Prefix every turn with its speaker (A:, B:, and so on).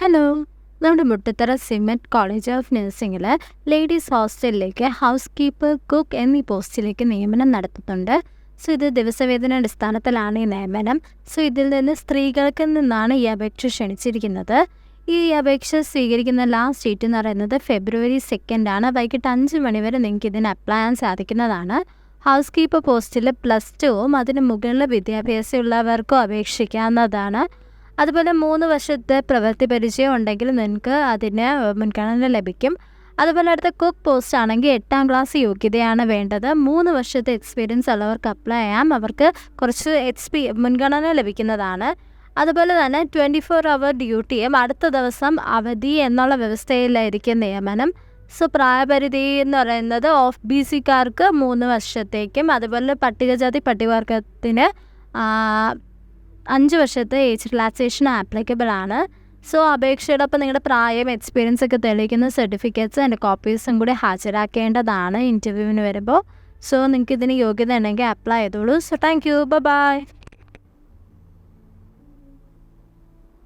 A: Hello, നമ്മുടെ Muttathara SIMET college of നഴ്സിംഗിൽ ladies ഹോസ്റ്റലിലേക്ക് ഹൗസ് കീപ്പർ, കുക്ക് എന്നീ പോസ്റ്റിലേക്ക് നിയമനം നടത്തുന്നുണ്ട്. സോ ഇത് ദിവസവേതന അടിസ്ഥാനത്തിലാണ് ഈ നിയമനം. സോ ഇതിൽ നിന്ന് സ്ത്രീകൾക്ക് നിന്നാണ് ഈ അപേക്ഷ ക്ഷണിച്ചിരിക്കുന്നത്. ഈ അപേക്ഷ സ്വീകരിക്കുന്ന ലാസ്റ്റ് ഡേറ്റ് എന്ന് പറയുന്നത് February 2 വൈകിട്ട് 5 മണി വരെ നിങ്ങൾക്ക് ഇതിന് അപ്ലൈ ചെയ്യാൻ സാധിക്കുന്നതാണ്. ഹൗസ് കീപ്പർ പോസ്റ്റിൽ +2 അതിന് മുകളിൽ വിദ്യാഭ്യാസമുള്ളവർക്കും അപേക്ഷിക്കാവുന്നതാണ്. അതുപോലെ 3 വർഷത്തെ പ്രവൃത്തി പരിചയം ഉണ്ടെങ്കിൽ നിങ്ങൾക്ക് അതിന് മുൻഗണന ലഭിക്കും. അതുപോലെ അടുത്ത കുക്ക് പോസ്റ്റ് ആണെങ്കിൽ 8ാം ക്ലാസ് യോഗ്യതയാണ് വേണ്ടത്. 3 വർഷത്തെ എക്സ്പീരിയൻസ് ഉള്ളവർക്ക് അപ്ലൈ ചെയ്യാം. അവർക്ക് കുറച്ച് മുൻഗണന ലഭിക്കുന്നതാണ്. അതുപോലെ തന്നെ 24 അവർ ഡ്യൂട്ടിയും അടുത്ത ദിവസം അവധി എന്നുള്ള വ്യവസ്ഥയിലായിരിക്കും നിയമനം. സോ പ്രായപരിധി എന്ന് പറയുന്നത് OBC-കാർക്ക് 3 വർഷത്തേക്കും അതുപോലെ പട്ടികജാതി പട്ടികവർഗത്തിന് 5 വർഷത്തെ ഏജ് റിലാക്സേഷൻ ആപ്ലിക്കബിൾ ആണ്. സോ അപേക്ഷയോടൊപ്പം നിങ്ങളുടെ പ്രായം, എക്സ്പീരിയൻസ് ഒക്കെ തെളിയിക്കുന്ന സർട്ടിഫിക്കറ്റ്സ് ആൻഡ് കോപ്പീസും കൂടി ഹാജരാക്കേണ്ടതാണ് ഇൻ്റർവ്യൂവിന് വരുമ്പോൾ. സോ നിങ്ങൾക്ക് ഇതിന് യോഗ്യത ഉണ്ടെങ്കിൽ അപ്ലൈ ചെയ്തോളൂ. So thank you, by.